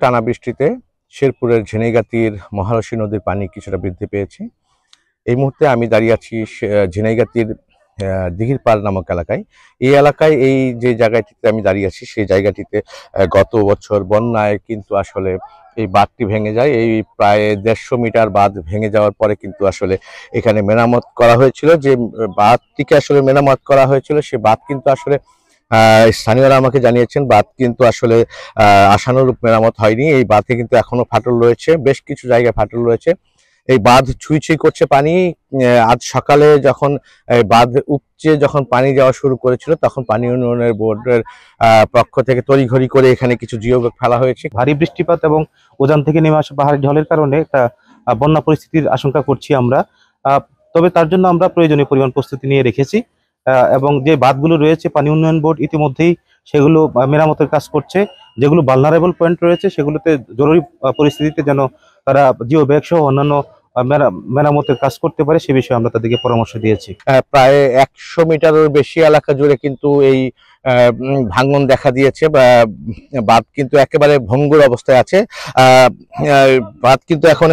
টানা বৃষ্টিতে শেরপুরের ঝিনাইগাতীর মহারশী নদীর পানি কিছুটা বৃদ্ধি পেয়েছে। এই মুহূর্তে আমি দাঁড়িয়ে আছি ঝিনাইগাতীর দিঘির পাড় নামক এলাকায়। এই এলাকায় এই যে জায়গাটিতে আমি দাঁড়িয়ে আছি সেই জায়গাটিতে গত বছর বন্যায় কিন্তু আসলে এই বাঁধটি ভেঙে যায়। এই প্রায় 150 মিটার বাঁধ ভেঙে যাওয়ার পরে কিন্তু আসলে এখানে মেরামত করা হয়েছিল। যে বাঁধটিকে আসলে মেরামত করা হয়েছিল সে বাঁধ কিন্তু আসলে স্থানীয়রা আমাকে জানিয়েছেন বাঁধ কিন্তু আসলে আশানুরূপ মেরামত হয়নি। এই বাঁধে কিন্তু এখনো ফাটল রয়েছে, বেশ কিছু জায়গায় ফাটল রয়েছে। এই বাঁধ ছুঁই ছুঁই করছে পানি। আজ সকালে যখন বাঁধ উপচে যখন পানি যাওয়া শুরু করেছিল তখন পানি উন্নয়নের বোর্ডের পক্ষ থেকে তড়িঘড়ি করে এখানে কিছু জিও ব্যাগ ফেলা হয়েছে। ভারী বৃষ্টিপাত এবং উজান থেকে নেমে আসা পাহাড়ি ঢলের কারণে একটা বন্যা পরিস্থিতির আশঙ্কা করছি আমরা। তবে তার জন্য আমরা প্রয়োজনীয় পরিমাণ প্রস্তুতি নিয়ে রেখেছি এবং যে বাঁধগুলো রয়েছে পানি উন্নয়ন বোর্ড ইতিমধ্যেই সেগুলো মেরামতের কাজ করছে। যেগুলো ভালনারেবল পয়েন্ট রয়েছে সেগুলোতে জরুরি পরিস্থিতিতে যেন তারা জিও ব্যাগ সহ অন্যান্য মেরামতের কাজ করতে পারে সে বিষয়ে আমরা তাদেরকে পরামর্শ দিয়েছি। প্রায় 100 মিটারের বেশি এলাকা জুড়ে কিন্তু এই ভাঙন দেখা দিয়েছে। বাঁধ কিন্তু একেবারে ভঙ্গুর অবস্থায় আছে। বাঁধ কিন্তু এখন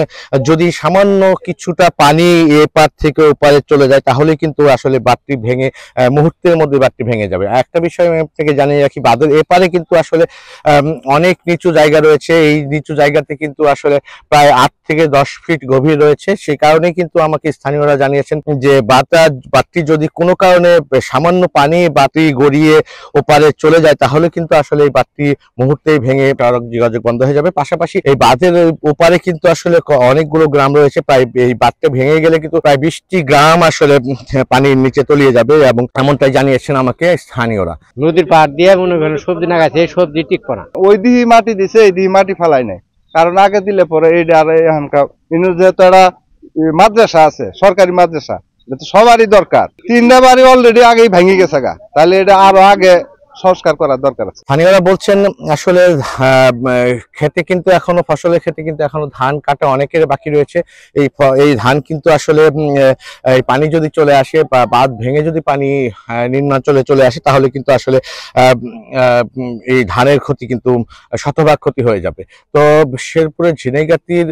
যদি সামান্য কিছুটা পানি এপার থেকে ওপারে চলে যায় তাহলে কিন্তু আসলে বাঁধটি ভেঙে মুহূর্তের মধ্যে বাঁধটি ভেঙে যাবে। একটা বিষয় আমি আপনাকে জানিয়ে রাখি, বাঁধের এপারে কিন্তু আসলে অনেক নিচু জায়গা রয়েছে। এই নিচু জায়গাতে কিন্তু আসলে প্রায় 8 থেকে 10 ফিট গভীর রয়েছে। সেই কারণে কিন্তু আমাকে স্থানীয়রা জানিয়েছেন যে বাঁধটি যদি কোনো কারণে সামান্য পানি বাঁধটি গড়িয়ে ওপারে চলে যায় তাহলে কিন্তু আসলে এই বাঁধটি মুহূর্তেই ভেঙে সড়ক যোগাযোগ বন্ধ হয়ে যাবে। পাশাপাশি এই বাঁধের ওপারে কিন্তু আসলে অনেকগুলো গ্রাম রয়েছে। প্রায় এই বাঁধটা ভেঙে গেলে কিন্তু প্রায় 20টি গ্রাম আসলে পানির নিচে তলিয়ে যাবে এবং এমনটাই জানিয়েছেন আমাকে স্থানীয়রা। নদীর পাড় দিয়ে মনে করেন সবজি লাগাচ্ছে, সবজি টিকবো না। ওই দিহি মাটি দিছে, এই দিহি মাটি ফেলাই নাই, কারণ আগে দিলে পরে এইটা আর এখানকার যেহেতু একটা মাদ্রাসা আছে, সরকারি মাদ্রাসা, এটা তো সবারই দরকার। 3টা বাড়ি অলরেডি আগেই ভেঙে গেছে গা, তাহলে এটা আরো আগে সংস্কার করার দরকার আছে। স্থানীয়রা বলছেন আসলে খেতে কিন্তু এখনো ফসলের ক্ষেতে কিন্তু এখনো ধান কাটা অনেকের বাকি রয়েছে। এই ধান কিন্তু আসলে এই পানি যদি চলে আসে বা বাঁধ ভেঙে যদি পানি নিম্নাঞ্চলে চলে আসে তাহলে কিন্তু আসলে এই ধানের ক্ষতি কিন্তু শতভাগ ক্ষতি হয়ে যাবে। তো শেরপুরের ঝিনাইগাতীর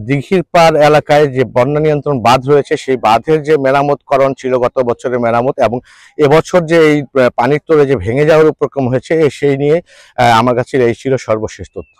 দিঘির পাড় এলাকায় যে বন্যা নিয়ন্ত্রণ বাঁধ রয়েছে সেই বাঁধের যে মেরামতকরণ ছিল গত বছরের মেরামত এবং এবছর যে এই পানির তোরে যে ভেঙে যাওয়ার উপক্রম হয়েছে সেই নিয়ে আমার কাছে এই ছিল সর্বশেষ তথ্য।